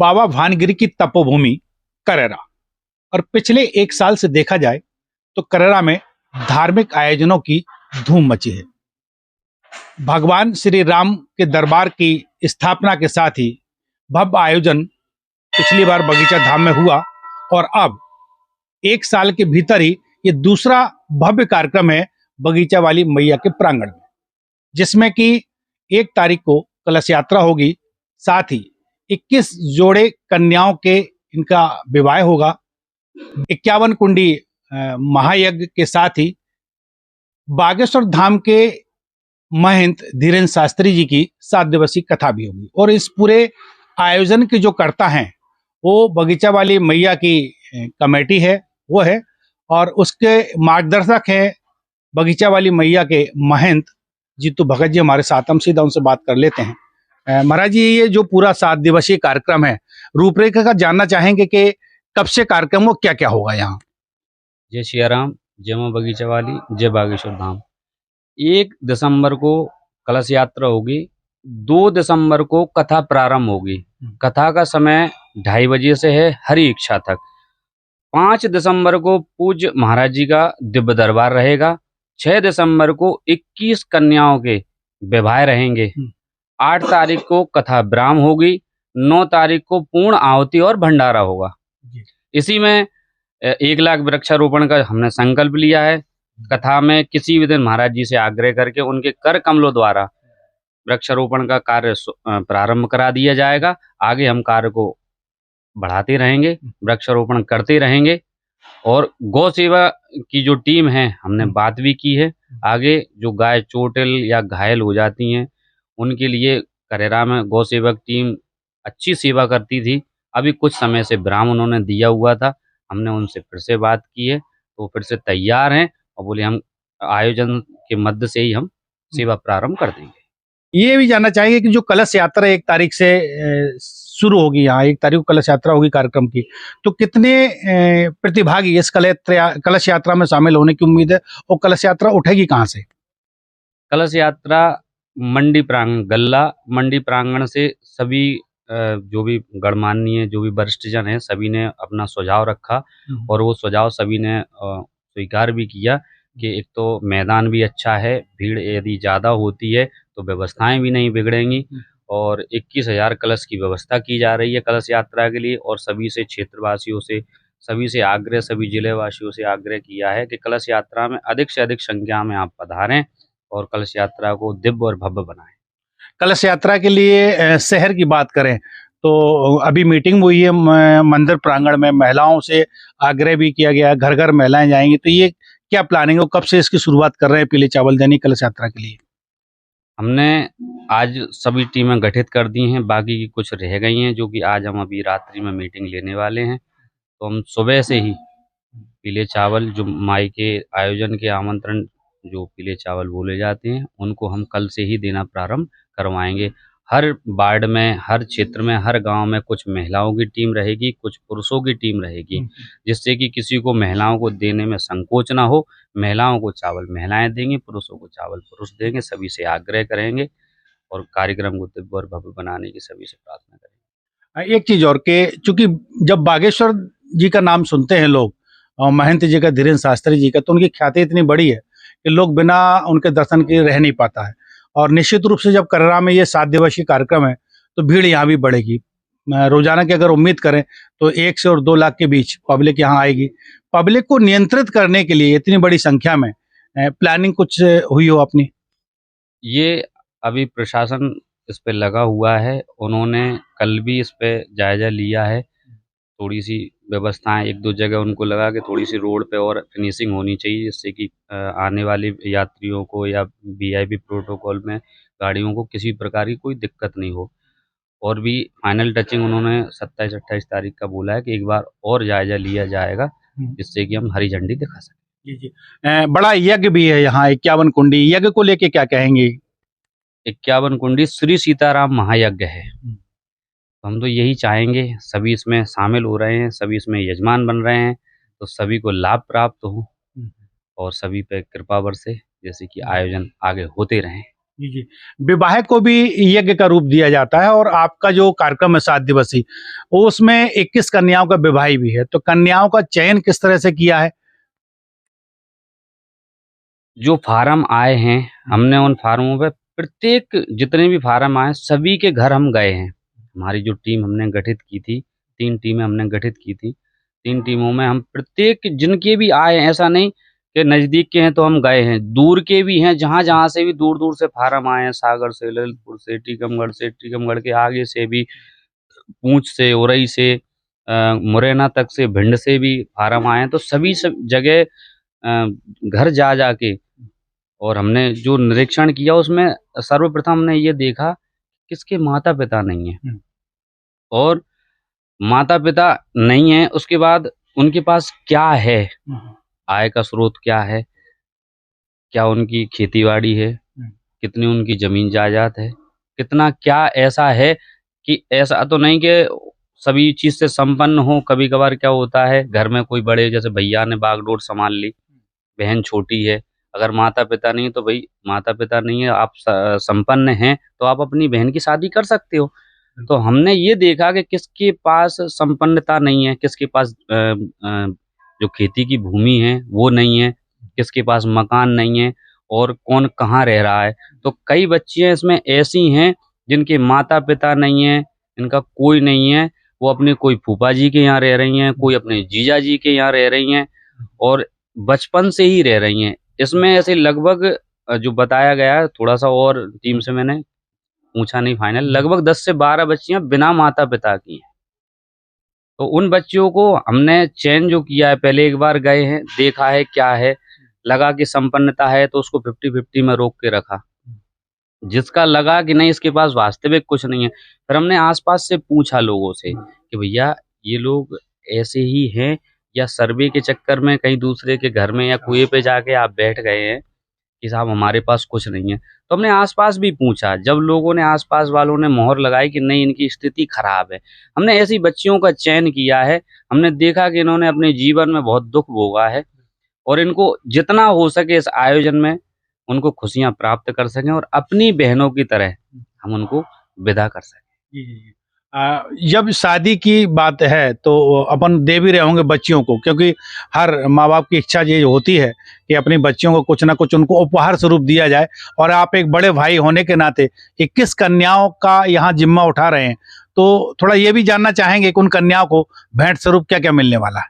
बाबा भानगिरी की तपोभूमि करेरा। और पिछले एक साल से देखा जाए तो करेरा में धार्मिक आयोजनों की धूम मची है। भगवान श्री राम के दरबार की स्थापना के साथ ही भव्य आयोजन पिछली बार बगीचा धाम में हुआ और अब एक साल के भीतर ही ये दूसरा भव्य कार्यक्रम है बगीचा वाली मैया के प्रांगण में, जिसमें कि 1 तारीख को कलश यात्रा होगी। साथ ही 21 जोड़े कन्याओं के इनका विवाह होगा। 51 कुंडी महायज्ञ के साथ ही बागेश्वर धाम के महंत धीरेन्द्र शास्त्री जी की 7 दिवसीय कथा भी होगी। और इस पूरे आयोजन के जो कर्ता हैं वो बगीचा वाली मैया की कमेटी है, वो है, और उसके मार्गदर्शक हैं बगीचा वाली मैया के महंत जीतू भगत जी हमारे साथ। हम सीधा उनसे बात कर लेते हैं। महाराज जी, ये जो पूरा 7 दिवसीय कार्यक्रम है, रूपरेखा का जानना चाहेंगे कि कब से कार्यक्रम हो, क्या क्या होगा यहाँ? जय सियाराम, जय मां बगीचा वाली, जय बागेश्वर धाम। 1 दिसंबर को कलश यात्रा होगी, 2 दिसंबर को कथा प्रारंभ होगी। कथा का समय 2:30 बजे से है हरि इच्छा तक। 5 दिसंबर को पूज्य महाराज जी का दिव्य दरबार रहेगा। 6 दिसंबर को 21 कन्याओं के विवाह रहेंगे। 8 तारीख को कथा विराम होगी। 9 तारीख को पूर्ण आहुति और भंडारा होगा। इसी में 1 लाख वृक्षारोपण का हमने संकल्प लिया है। कथा में किसी भी दिन महाराज जी से आग्रह करके उनके कर कमलों द्वारा वृक्षारोपण का कार्य प्रारंभ करा दिया जाएगा। आगे हम कार्य को बढ़ाते रहेंगे, वृक्षारोपण करते रहेंगे। और गौ सेवा की जो टीम है, हमने बात भी की है। आगे जो गाय चोटिल या घायल हो जाती हैं उनके लिए करेरा में गौ सेवक टीम अच्छी सेवा करती थी। अभी कुछ समय से विराम उन्होंने दिया हुआ था। हमने उनसे फिर से बात की है, तो फिर से तैयार हैं और बोले हम आयोजन के मध्य से ही हम सेवा प्रारंभ कर देंगे। ये भी जानना चाहेंगे कि जो कलश यात्रा 1 तारीख से शुरू होगी, यहाँ 1 तारीख को कलश यात्रा होगी कार्यक्रम की, तो कितने प्रतिभागी इस कलश यात्रा में शामिल होने की उम्मीद है और कलश यात्रा उठेगी कहाँ से? कलश यात्रा मंडी प्रांगण, गल्ला मंडी प्रांगण से सभी जो भी गणमान्य, जो भी वरिष्ठ जन है, सभी ने अपना सुझाव रखा और वो सुझाव सभी ने स्वीकार भी किया कि एक तो मैदान भी अच्छा है, भीड़ यदि ज़्यादा होती है तो व्यवस्थाएं भी नहीं बिगड़ेंगी। और 21,000 कलश की व्यवस्था की जा रही है कलश यात्रा के लिए। और सभी से, क्षेत्रवासियों से, सभी से आग्रह, सभी जिले वासियों से आग्रह किया है कि कलश यात्रा में अधिक से अधिक संख्या में आप पधारें और कलश यात्रा को दिव्य और भव्य बनाएं। कलश यात्रा के लिए शहर की बात करें तो अभी मीटिंग हुई है मंदिर प्रांगण में, महिलाओं से आग्रह भी किया गया है, घर घर महिलाएं जाएंगी। तो ये क्या प्लानिंग हो, कब से इसकी शुरुआत कर रहे हैं पीले चावल देनी कलश यात्रा के लिए? हमने आज सभी टीमें गठित कर दी हैं, बाकी की कुछ रह गई हैं जो कि आज हम अभी रात्रि में मीटिंग लेने वाले हैं। तो हम सुबह से ही पीले चावल, जो माई के आयोजन के आमंत्रण जो पीले चावल बोले जाते हैं, उनको हम कल से ही देना प्रारंभ करवाएंगे। हर वार्ड में, हर क्षेत्र में, हर गांव में कुछ महिलाओं की टीम रहेगी, कुछ पुरुषों की टीम रहेगी, जिससे कि किसी को महिलाओं को देने में संकोच ना हो। महिलाओं को चावल महिलाएं देंगी, पुरुषों को चावल पुरुष देंगे। सभी से आग्रह करेंगे और कार्यक्रम को दिव्य और भव्य बनाने की सभी से प्रार्थना करेंगे। एक चीज और के, चूंकि जब बागेश्वर जी का नाम सुनते हैं लोग और महंत जी का, धीरेन्द्र शास्त्री जी का, तो उनकी ख्याति इतनी बड़ी है कि लोग बिना उनके दर्शन के रह नहीं पाता है। और निश्चित रूप से जब करेरा में ये 7 दिवसीय कार्यक्रम है तो भीड़ यहाँ भी बढ़ेगी। रोजाना की अगर उम्मीद करें तो 1 से और 2 लाख के बीच पब्लिक यहाँ आएगी। पब्लिक को नियंत्रित करने के लिए इतनी बड़ी संख्या में प्लानिंग कुछ हुई हो अपनी? ये अभी प्रशासन इस पे लगा हुआ है। उन्होंने कल भी इस पे जायजा लिया है। थोड़ी सी व्यवस्थाएं, 1-2 जगह उनको लगा कि थोड़ी सी रोड पे और फिनिशिंग होनी चाहिए, जिससे कि आने वाले यात्रियों को या वीआईपी प्रोटोकॉल में गाड़ियों को किसी प्रकार की कोई दिक्कत नहीं हो। और भी फाइनल टचिंग उन्होंने 27-28 तारीख का बोला है कि एक बार और जायजा लिया जाएगा, जिससे कि हम हरी झंडी दिखा सकें। जी जी। बड़ा यज्ञ भी है यहाँ, 51 कुंडी यज्ञ को लेके क्या कहेंगे? 51 कुंडी श्री सीताराम महायज्ञ है। हम तो यही चाहेंगे, सभी इसमें शामिल हो रहे हैं, सभी इसमें यजमान बन रहे हैं, तो सभी को लाभ प्राप्त हो और सभी पे कृपा बरसे, जैसे कि आयोजन आगे होते रहें। जी जी। विवाह को भी यज्ञ का रूप दिया जाता है और आपका जो कार्यक्रम है 7 दिवसीय, वो उसमें 21 कन्याओं का विवाह भी है, तो कन्याओं का चयन किस तरह से किया है? जो फार्म आए हैं, हमने उन फार्मों पे प्रत्येक जितने भी फार्म आए सभी के घर हम गए हैं। हमारी जो टीम हमने गठित की थी, 3 टीमें हमने गठित की थी। 3 टीमों में हम प्रत्येक जिनके भी आए हैं, ऐसा नहीं कि नज़दीक के हैं तो हम गए हैं, दूर के भी हैं, जहाँ-जहाँ से भी दूर-दूर से फार्म आए हैं, सागर से, ललितपुर से, टीकमगढ़ के आगे से भी, पूंछ से, उरई से, मुरैना तक से, भिंड से भी फार्म आए हैं। तो सभी सब जगह घर जा के और हमने जो निरीक्षण किया उसमें सर्वप्रथम हमने ये देखा किसके माता-पिता नहीं हैं और माता-पिता नहीं हैं, उसके बाद उनके पास क्या है, आय का स्रोत क्या है, क्या उनकी खेती-बाड़ी है, कितनी उनकी ज़मीन जायदाद है, कितना क्या ऐसा है कि ऐसा तो नहीं कि सभी चीज़ से संपन्न हो, कभी-कभार क्या होता है घर में कोई बड़े जैसे भैया ने बागडोर सँभाल ली, बहन छोटी है, अगर माता-पिता नहीं है तो भई माता-पिता नहीं है, आप संपन्न हैं, तो आप अपनी बहन की शादी कर सकते हो। तो हमने ये देखा कि किसके पास संपन्नता नहीं है, किसके पास जो खेती की भूमि है वो नहीं है, किसके पास मकान नहीं है और कौन कहाँ रह रहा है। तो कई बच्चियाँ इसमें ऐसी हैं जिनके माता-पिता नहीं हैं, इनका कोई नहीं है, वो अपने कोई फूफा जी के यहाँ रह रही हैं, कोई अपने जीजा जी के यहाँ रह रही हैं और बचपन से ही रह रही हैं। इसमें ऐसे लगभग जो बताया गया है थोड़ा-सा और टीम से मैंने पूछा नहीं फाइनल, लगभग 10 से 12 बच्चियाँ बिना माता-पिता की हैं। तो उन बच्चियों को हमने चयन जो किया है, पहले एक बार गए हैं, देखा है क्या है, लगा कि संपन्नता है तो उसको 50-50 में रोक के रखा। जिसका लगा कि नहीं इसके पास वास्तविक कुछ नहीं है, फिर हमने आस-पास से पूछा लोगों से कि भैया ये लोग ऐसे ही हैं या सर्वे के चक्कर में कहीं दूसरे के घर में या कुएँ पे जाके आप बैठ गए हैं कि साहब हमारे पास कुछ नहीं है। तो हमने आस-पास भी पूछा, जब लोगों ने आस-पास वालों ने मोहर लगाई कि नहीं इनकी स्थिति खराब है, हमने ऐसी बच्चियों का चयन किया है। हमने देखा कि इन्होंने अपने जीवन में बहुत दुःख भोगा है और इनको जितना हो सके इस आयोजन में उनको खुशियाँ प्राप्त कर सकें और अपनी बहनों की तरह हम उनको विदा कर सकें। जी, जी, जी। जब शादी की बात है तो अपन दे भी रहे होंगे बच्चियों को, क्योंकि हर माँ-बाप की इच्छा ये होती है कि अपनी बच्चियों को कुछ ना कुछ उनको उपहार स्वरूप दिया जाए और आप एक बड़े भाई होने के नाते 21 कन्याओं का यहाँ ज़िम्मा उठा रहे हैं, तो थोड़ा ये भी जानना चाहेंगे कि उन कन्याओं को भेंट स्वरूप क्या-क्या मिलने वाला है?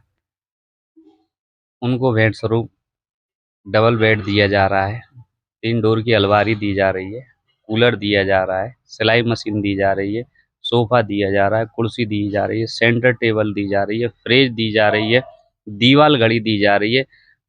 उनको भेंट स्वरूप डबल बेड दिया जा रहा है, 3 डोर की अलमारी दी जा रही है, कूलर दिया जा रहा है, सिलाई मशीन दी जा रही है, सोफ़ा दिया जा रहा है, कुर्सी दी जा रही है, सेंटर टेबल दी जा रही है, फ्रिज दी जा रही है, दीवाल घड़ी दी जा रही है,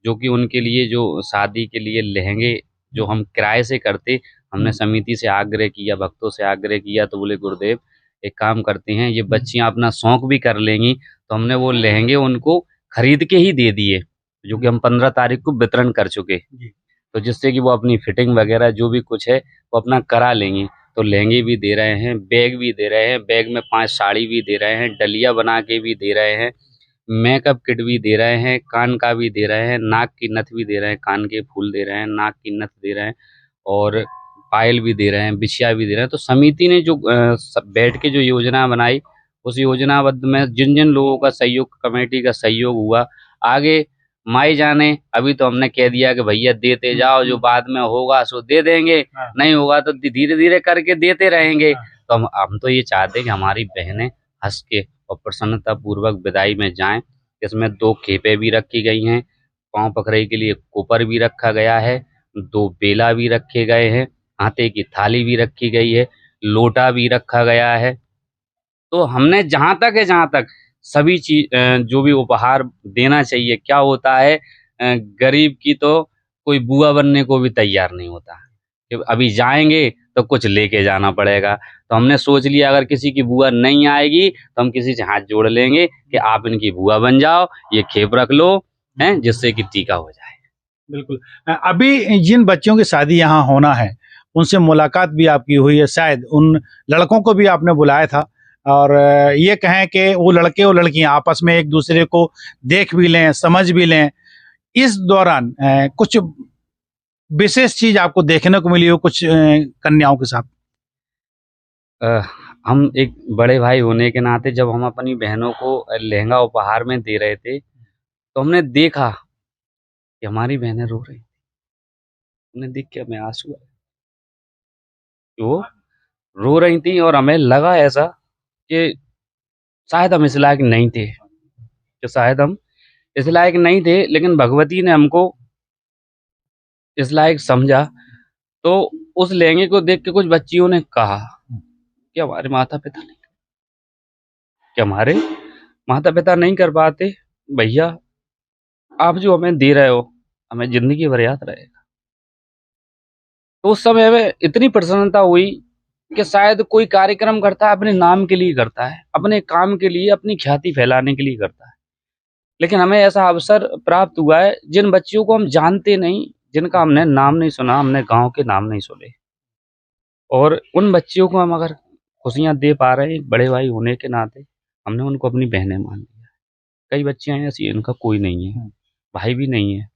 जो कि उनके लिए जो शादी के लिए लहंगे जो हम किराए से करते, हमने समिति से आग्रह किया, भक्तों से आग्रह किया तो बोले गुरुदेव एक काम करते हैं, ये बच्चियाँ अपना शौक भी कर लेंगी, तो हमने वो लहंगे उनको खरीद के ही दे दिए, जो कि हम 15 तारीख को वितरण कर चुके। तो जिससे कि वो अपनी फिटिंग वगैरह जो भी कुछ है वो अपना करा लेंगी। तो लहंगे भी दे रहे हैं, बैग भी दे रहे हैं, बैग में 5 साड़ी भी दे रहे हैं, डलिया बना के भी दे रहे हैं, मेकअप किट भी दे रहे हैं, कान का भी दे रहे हैं, नाक की नथ भी दे रहे हैं, कान के फूल दे रहे हैं, नाक की नथ दे रहे हैं और पायल भी दे रहे हैं, बिछिया भी दे रहे हैं। तो समिति ने जो बैठ के जो योजना बनाई, उस योजनाबद्ध में जिन-जिन लोगों का सहयोग, कमेटी का सहयोग हुआ, आगे माई जाने, अभी तो हमने कह दिया कि भैया देते जाओ, जो बाद में होगा सो दे देंगे, नहीं होगा तो धीरे-धीरे करके देते रहेंगे। तो हम तो ये चाहते हैं कि हमारी बहनें हँस के और प्रसन्नता पूर्वक विदाई में जाएँ। इसमें 2 खेपें भी रखी गई हैं, पाँव पखरई के लिए कोपर भी रखा गया है, 2 बेला भी रखे गए हैं, आटे की थाली भी रखी गई है, लोटा भी रखा गया है। तो हमने जहाँ तक सभी जो भी उपहार देना चाहिए, क्या होता है गरीब की तो कोई बुआ बनने को भी तैयार नहीं होता कि अभी जाएँगे तो कुछ लेके जाना पड़ेगा। तो हमने सोच लिया अगर किसी की बुआ नहीं आएगी तो हम किसी से हाथ जोड़ लेंगे कि आप इनकी बुआ बन जाओ, ये खेप रख लो, हैं, जिससे कि टीका हो जाए। बिल्कुल। अभी जिन बच्चियों की शादी यहाँ होना है, उनसे मुलाकात भी आपकी हुई है, शायद उन लड़कों को भी आपने बुलाया था और ये कहें कि वो लड़के और लड़कियाँ आपस में एक-दूसरे को देख भी लें, समझ भी लें। इस दौरान कुछ विशेष चीज आपको देखने को मिली हो कुछ कन्याओं के साथ? हम एक बड़े भाई होने के नाते जब हम अपनी बहनों को लहंगा उपहार में दे रहे थे, तो हमने देखा कि हमारी बहनें रो रही। उन्हें देख के हमें आंसू आए। वो रो रही थी और हमें लगा ऐसा कि शायद हम इस लायक नहीं थे, लेकिन भगवती ने हमको इस लायक समझा। तो उस लहंगे को देख के कुछ बच्चियों ने कहा कि हमारे माता पिता नहीं कर पाते, भैया आप जो हमें दे रहे हो हमें जिंदगी भर याद रहेगा। तो उस समय हमें इतनी प्रसन्नता हुई कि शायद कोई कार्यक्रम करता है अपने नाम के लिए करता है, अपने काम के लिए, अपनी ख्याति फैलाने के लिए करता है, लेकिन हमें ऐसा अवसर प्राप्त हुआ है जिन बच्चियों को हम जानते नहीं, जिनका हमने नाम नहीं सुना, हमने गांव के नाम नहीं सुने, और उन बच्चियों को हम अगर खुशियां दे पा रहे हैं एक बड़े भाई होने के नाते, हमने उनको अपनी बहनें मान लिया। कई बच्चियां हैं ऐसी, इनका कोई नहीं है, भाई भी नहीं है,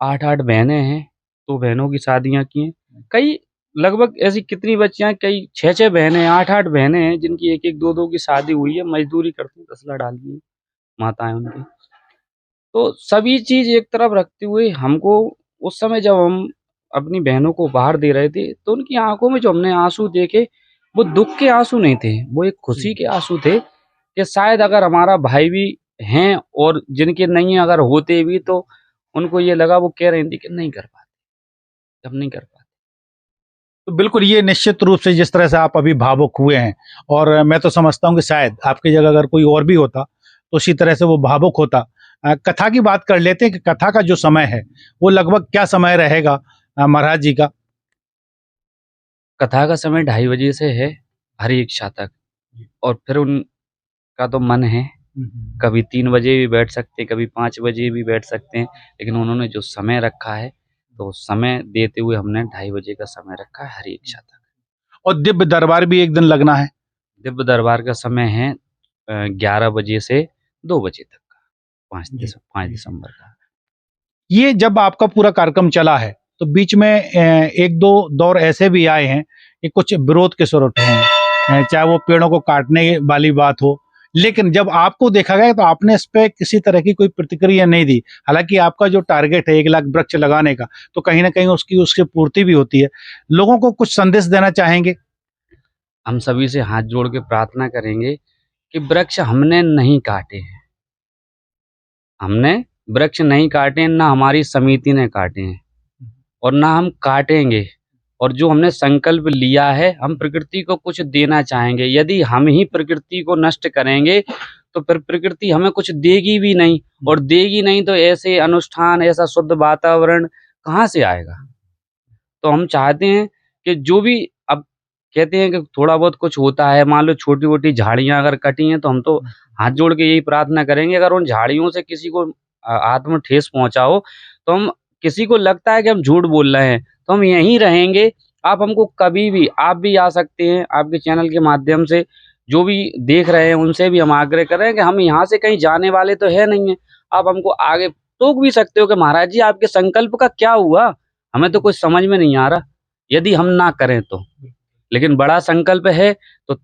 8-8 बहनें हैं, 2 बहनों की शादियां की हैं। कई लगभग ऐसी कितनी बच्चियां, कई 6-6 बहनें, 8-8 बहनें हैं जिनकी 1-1, 2-2 की शादी हुई है, मजदूरी करती हैं, तसला डालती हैं माताएं उनकी। तो सभी चीज एक तरफ रखते हुए हमको उस समय जब हम अपनी बहनों को उपहार दे रहे थे, तो उनकी आंखों में जो हमने आंसू देखे, वो दुख के आंसू नहीं थे, वो एक खुशी के आंसू थे कि शायद अगर हमारा भाई भी हैं और जिनके नहीं है, अगर होते भी तो उनको ये लगा, वो कह रही थी कि नहीं कर पाते, हम नहीं कर पाते। तो बिल्कुल ये निश्चित रूप से जिस तरह से आप अभी भावुक हुए हैं, और मैं तो समझता हूँ कि शायद आपकी जगह अगर कोई और भी होता तो उसी तरह से वो भावुक होता। कथा की बात कर लेते हैं कि कथा का जो समय है वो लगभग क्या समय रहेगा महाराज जी का? कथा का समय 2:30 बजे से है हर इच्छा तक, और फिर उनका तो मन है, कभी 3 बजे भी बैठ सकते हैं, कभी 5 बजे भी बैठ सकते हैं, लेकिन उन्होंने जो समय रखा है, तो समय देते हुए हमने 2:30 बजे का समय रखा है हर इच्छा तक। और दिव्य दरबार भी एक दिन लगना है? दिव्य दरबार का समय है 11 बजे से 2 बजे तक का, 5 दिसंबर का। ये जब आपका पूरा कार्यक्रम चला है तो बीच में एक दो दौर ऐसे भी आए हैं कि कुछ विरोध के सुर उठे हैं, चाहे वो पेड़ों को काटने वाली बात हो, लेकिन जब आपको देखा गया तो आपने इस पे किसी तरह की कोई प्रतिक्रिया नहीं दी। हालांकि आपका जो टारगेट है 1 लाख वृक्ष लगाने का, तो कहीं ना कहीं उसकी पूर्ति भी होती है। लोगों को कुछ संदेश देना चाहेंगे? हम सभी से हाथ जोड़ के प्रार्थना करेंगे कि वृक्ष हमने नहीं काटे हैं, हमने वृक्ष नहीं काटे, ना हमारी समिति ने काटे हैं और ना हम काटेंगे। और जो हमने संकल्प लिया है, हम प्रकृति को कुछ देना चाहेंगे। यदि हम ही प्रकृति को नष्ट करेंगे तो फिर प्रकृति हमें कुछ देगी भी नहीं, और देगी नहीं तो ऐसे अनुष्ठान, ऐसा शुद्ध वातावरण कहाँ से आएगा। तो हम चाहते हैं कि जो भी, अब कहते हैं कि थोड़ा बहुत कुछ होता है, मान लो छोटी मोटी झाड़ियां अगर कटी हैं, तो हम तो हाथ जोड़ के यही प्रार्थना करेंगे, अगर उन झाड़ियों से किसी को आत्म ठेस पहुंचा हो, तो हम, किसी को लगता है कि हम झूठ बोल रहे हैं, तो हम यहीं रहेंगे। आप हमको कभी भी, आप भी आ सकते हैं, आपके चैनल के माध्यम से जो भी देख रहे हैं उनसे भी हम आग्रह कर रहे हैं कि हम यहाँ से कहीं जाने वाले तो है नहीं है। आप हमको आगे टोक भी सकते हो कि महाराज जी आपके संकल्प का क्या हुआ, हमें तो कुछ समझ में नहीं आ रहा, यदि हम ना करें तो। लेकिन बड़ा संकल्प है तो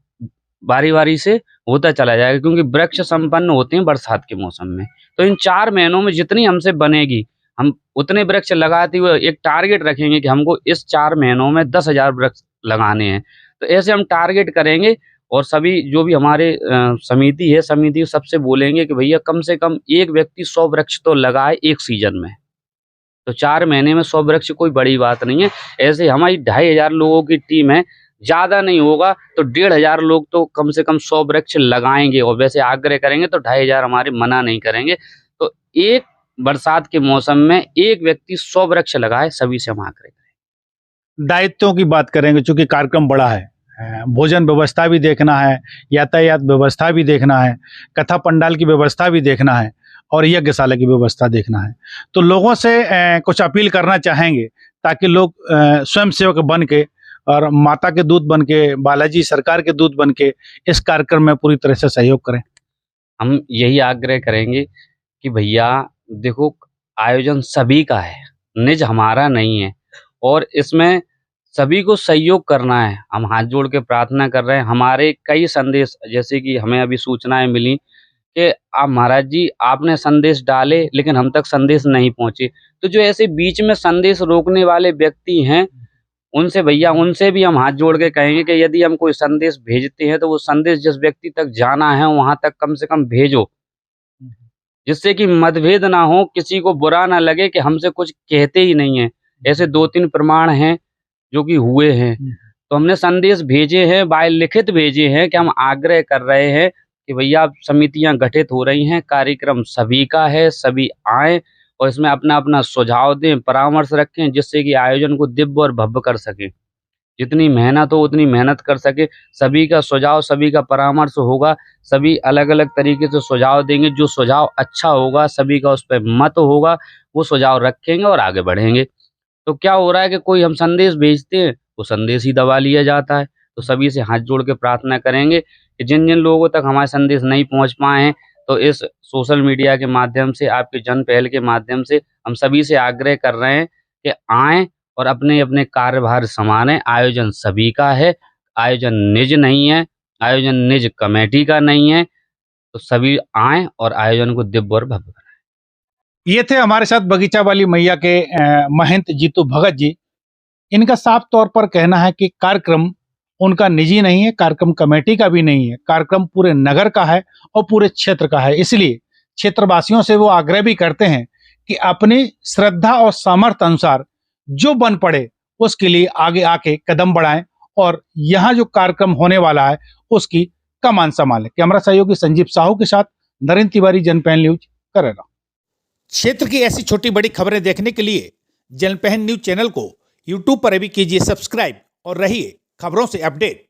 बारी बारी से होता चला जाएगा, क्योंकि वृक्ष संपन्न होते हैं बरसात के मौसम में। तो इन 4 महीनों में जितनी हमसे बनेगी, हम उतने वृक्ष लगाते हुए एक टारगेट रखेंगे कि हमको इस 4 महीनों में 10,000 वृक्ष लगाने हैं। तो ऐसे हम टारगेट करेंगे, और सभी जो भी हमारे समिति है, समिति सबसे बोलेंगे कि भैया कम से कम एक व्यक्ति 100 वृक्ष तो लगाए एक सीजन में। तो 4 महीने में 100 वृक्ष कोई बड़ी बात नहीं है। ऐसे हमारी 2,500 लोगों की टीम है, ज़्यादा नहीं होगा तो 1,500 लोग तो कम से कम 100 वृक्ष लगाएंगे, और वैसे आग्रह करेंगे तो 2,500 हमारे मना नहीं करेंगे। तो एक बरसात के मौसम में एक व्यक्ति 100 वृक्ष लगाए, सभी से हम आग्रह करें। दायित्वों की बात करेंगे, चूंकि कार्यक्रम बड़ा है, भोजन व्यवस्था भी देखना है, यातायात व्यवस्था भी देखना है, कथा पंडाल की व्यवस्था भी देखना है, और यज्ञशाला की व्यवस्था देखना है। तो लोगों से कुछ अपील करना चाहेंगे ताकि लोग स्वयं सेवक बन के और माता के दूत बन के, बालाजी सरकार के दूत बन के इस कार्यक्रम में पूरी तरह से सहयोग करें? हम यही आग्रह करेंगे कि भैया देखो, आयोजन सभी का है, निज हमारा नहीं है और इसमें सभी को सहयोग करना है। हम हाथ जोड़ के प्रार्थना कर रहे हैं। हमारे कई संदेश, जैसे कि हमें अभी सूचनाएं मिली कि आप महाराज जी आपने संदेश डाले लेकिन हम तक संदेश नहीं पहुंचे। तो जो ऐसे बीच में संदेश रोकने वाले व्यक्ति हैं, उनसे भैया, उनसे भी हम हाथ जोड़ के कहेंगे कि यदि हम कोई संदेश भेजते हैं तो वो संदेश जिस व्यक्ति तक जाना है वहां तक कम से कम भेजो, जिससे कि मतभेद ना हो, किसी को बुरा ना लगे कि हमसे कुछ कहते ही नहीं है। ऐसे 2-3 प्रमाण हैं जो कि हुए हैं। तो हमने संदेश भेजे हैं, बाय लिखित भेजे हैं कि हम आग्रह कर रहे हैं कि भैया समितियां गठित हो रही हैं, कार्यक्रम सभी का है, सभी आएँ और इसमें अपना-अपना सुझाव दें, परामर्श रखें, जिससे कि आयोजन को दिव्य और भव्य कर सकें। जितनी मेहनत हो उतनी मेहनत कर सके, सभी का सुझाव, सभी का परामर्श होगा, सभी अलग-अलग तरीके से सुझाव देंगे, जो सुझाव अच्छा होगा, सभी का उस पे मत होगा, वो सुझाव रखेंगे और आगे बढ़ेंगे। तो क्या हो रहा है कि कोई हम संदेश भेजते हैं, वो संदेश ही दबा लिया जाता है। तो सभी से हाथ जोड़ के प्रार्थना करेंगे कि जिन-जिन लोगों तक हमारे संदेश नहीं पहुँच पाए हैं, तो इस सोशल मीडिया के माध्यम से, आपकी जन पहल के माध्यम से हम सभी से आग्रह कर रहे हैं कि आएँ और अपने-अपने कार्यभार सँभालें। आयोजन सभी का है, आयोजन निज नहीं है, आयोजन निज कमेटी का नहीं है। तो सभी आएँ और आयोजन को दिव्य और भव्य बनाएँ। ये थे हमारे साथ बगीचा वाली मैया के महंत जीतू भगत जी। इनका साफ तौर पर कहना है कि कार्यक्रम उनका निजी नहीं है, कार्यक्रम कमेटी का भी नहीं है, कार्यक्रम पूरे नगर का है और पूरे क्षेत्र का है। इसलिए क्षेत्रवासियों से वो आग्रह भी करते हैं कि अपनी श्रद्धा और सामर्थ्य अनुसार जो बन पड़े उसके लिए आगे आके कदम बढ़ाएं और यहाँ जो कार्यक्रम होने वाला है उसकी कमान संभालें। कैमरा सहयोगी संजीव साहू के साथ नरेंद्र तिवारी, जनपहल न्यूज, करेला। क्षेत्र की ऐसी छोटी बड़ी खबरें देखने के लिए जनपहल न्यूज चैनल को यूट्यूब पर भी कीजिए सब्सक्राइब और रहिए खबरों से अपडेट।